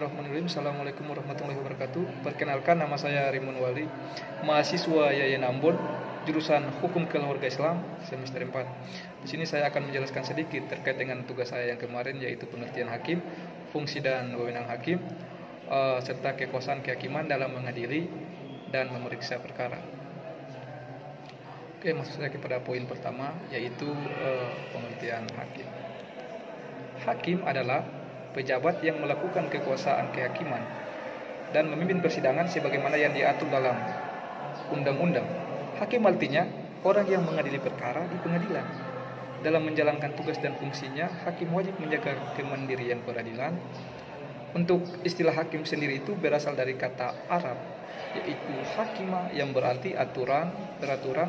Bismillahirrahmanirrahim. Assalamualaikum warahmatullahi wabarakatuh. Perkenalkan, nama saya Rimun Wali, mahasiswa Yayan Ambon, jurusan Hukum Keluarga Islam semester 4. Di sini saya akan menjelaskan sedikit terkait dengan tugas saya yang kemarin, yaitu pengertian hakim, fungsi dan wewenang hakim, serta kekuasaan kehakiman dalam mengadili dan memeriksa perkara. Oke, masuk saya kepada poin pertama, yaitu pengertian hakim. Hakim adalah pejabat yang melakukan kekuasaan kehakiman dan memimpin persidangan sebagaimana yang diatur dalam undang-undang. Hakim artinya orang yang mengadili perkara di pengadilan. Dalam menjalankan tugas dan fungsinya, hakim wajib menjaga kemandirian peradilan. Untuk istilah hakim sendiri itu berasal dari kata Arab, yaitu hakima, yang berarti aturan, peraturan,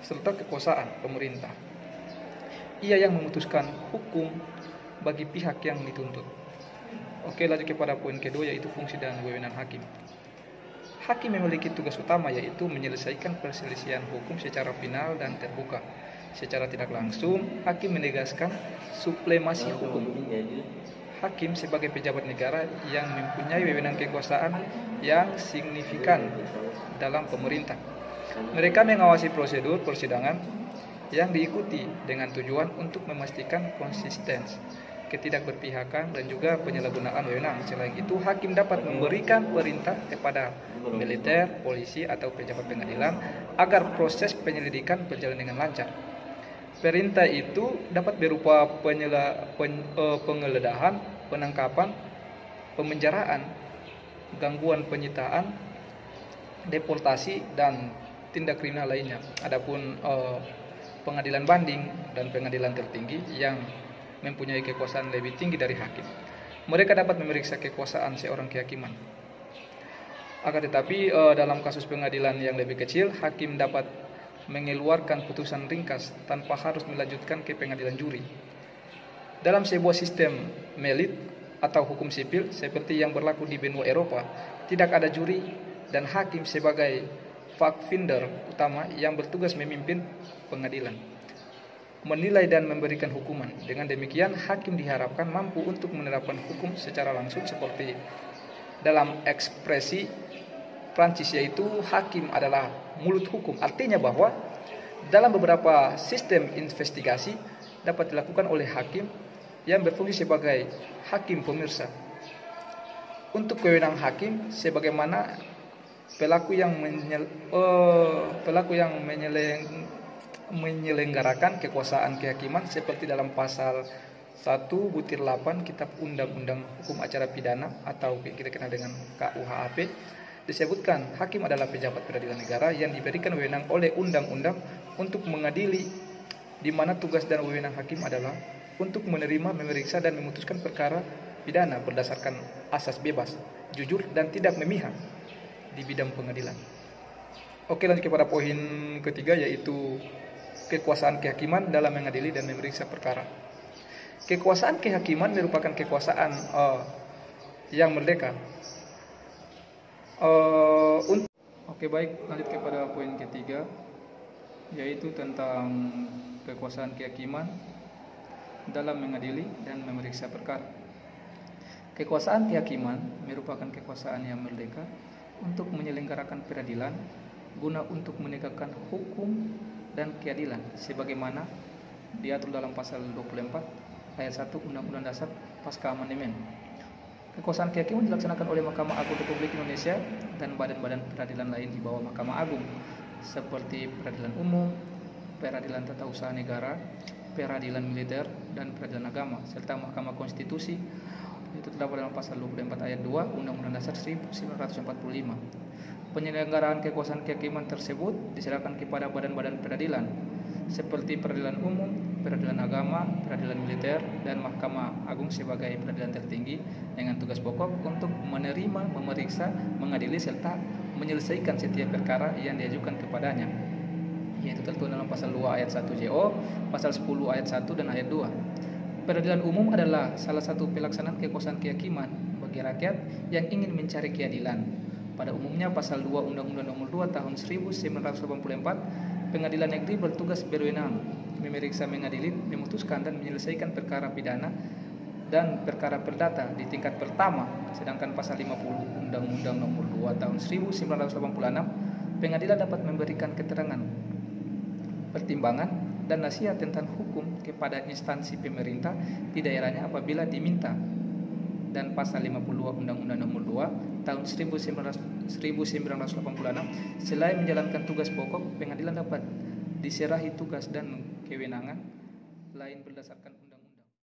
serta kekuasaan pemerintah. Ia yang memutuskan hukum bagi pihak yang dituntut. Oke, lanjut kepada poin kedua, yaitu fungsi dan wewenang hakim. Hakim memiliki tugas utama, yaitu menyelesaikan perselisihan hukum secara final dan terbuka. Secara tidak langsung, hakim menegaskan supremasi hukum. Hakim sebagai pejabat negara yang mempunyai wewenang kekuasaan yang signifikan dalam pemerintah. Mereka mengawasi prosedur persidangan yang diikuti dengan tujuan untuk memastikan konsistensi, ketidakberpihakan, dan juga penyalahgunaan wewenang. Selain itu, hakim dapat memberikan perintah kepada militer, polisi, atau pejabat pengadilan agar proses penyelidikan berjalan dengan lancar. Perintah itu dapat berupa penggeledahan, penangkapan, pemenjaraan, gangguan penyitaan, deportasi, dan tindak kriminal lainnya. Adapun pengadilan banding dan pengadilan tertinggi yang mempunyai kekuasaan lebih tinggi dari hakim, mereka dapat memeriksa kekuasaan seorang kehakiman. Akan tetapi dalam kasus pengadilan yang lebih kecil, hakim dapat mengeluarkan putusan ringkas tanpa harus melanjutkan ke pengadilan juri. Dalam sebuah sistem melit atau hukum sipil seperti yang berlaku di benua Eropa, tidak ada juri dan hakim sebagai fact finder utama yang bertugas memimpin pengadilan, menilai dan memberikan hukuman. Dengan demikian, hakim diharapkan mampu untuk menerapkan hukum secara langsung, seperti dalam ekspresi Prancis, yaitu hakim adalah mulut hukum. Artinya bahwa dalam beberapa sistem investigasi dapat dilakukan oleh hakim yang berfungsi sebagai hakim pemirsa. Untuk wewenang hakim, sebagaimana pelaku yang menyelenggarakan kekuasaan kehakiman seperti dalam pasal 1/8 Kitab Undang-Undang Hukum Acara Pidana atau kita kenal dengan KUHP, disebutkan hakim adalah pejabat peradilan negara yang diberikan wewenang oleh undang-undang untuk mengadili, di mana tugas dan wewenang hakim adalah untuk menerima, memeriksa, dan memutuskan perkara pidana berdasarkan asas bebas, jujur, dan tidak memihak di bidang pengadilan. Oke, lanjut kepada poin ketiga, yaitu kekuasaan kehakiman dalam mengadili dan memeriksa perkara. Kekuasaan kehakiman merupakan kekuasaan yang merdeka. Oke, baik, lanjut kepada poin ketiga, yaitu tentang kekuasaan kehakiman dalam mengadili dan memeriksa perkara. Kekuasaan kehakiman merupakan kekuasaan yang merdeka untuk menyelenggarakan peradilan guna untuk menegakkan hukum dan keadilan sebagaimana diatur dalam pasal 24 ayat 1 Undang-Undang Dasar pasca amandemen. Kekuasaan kehakiman dilaksanakan oleh Mahkamah Agung Republik Indonesia dan badan-badan peradilan lain di bawah Mahkamah Agung, seperti peradilan umum, peradilan tata usaha negara, peradilan militer, dan peradilan agama, serta Mahkamah Konstitusi. Itu terdapat dalam pasal 24 ayat 2 Undang-Undang Dasar 1945. Penyelenggaraan kekuasaan kehakiman tersebut diserahkan kepada badan-badan peradilan seperti peradilan umum, peradilan agama, peradilan militer, dan Mahkamah Agung sebagai peradilan tertinggi dengan tugas pokok untuk menerima, memeriksa, mengadili, serta menyelesaikan setiap perkara yang diajukan kepadanya, yaitu tertuang dalam pasal 2 ayat 1 JO, pasal 10 ayat 1 dan ayat 2. Peradilan umum adalah salah satu pelaksanaan kekuasaan kehakiman bagi rakyat yang ingin mencari keadilan. Pada umumnya pasal 2 Undang-Undang Nomor 2 Tahun 1984, pengadilan negeri bertugas berwenang memeriksa, mengadili, memutuskan, dan menyelesaikan perkara pidana dan perkara perdata di tingkat pertama, sedangkan pasal 50 Undang-Undang Nomor 2 Tahun 1986, pengadilan dapat memberikan keterangan, pertimbangan, dan nasihat tentang hukum kepada instansi pemerintah di daerahnya apabila diminta. Dan pasal 52 Undang-Undang Nomor 2 Tahun 1986, selain menjalankan tugas pokok, pengadilan dapat diserahi tugas dan kewenangan lain berdasarkan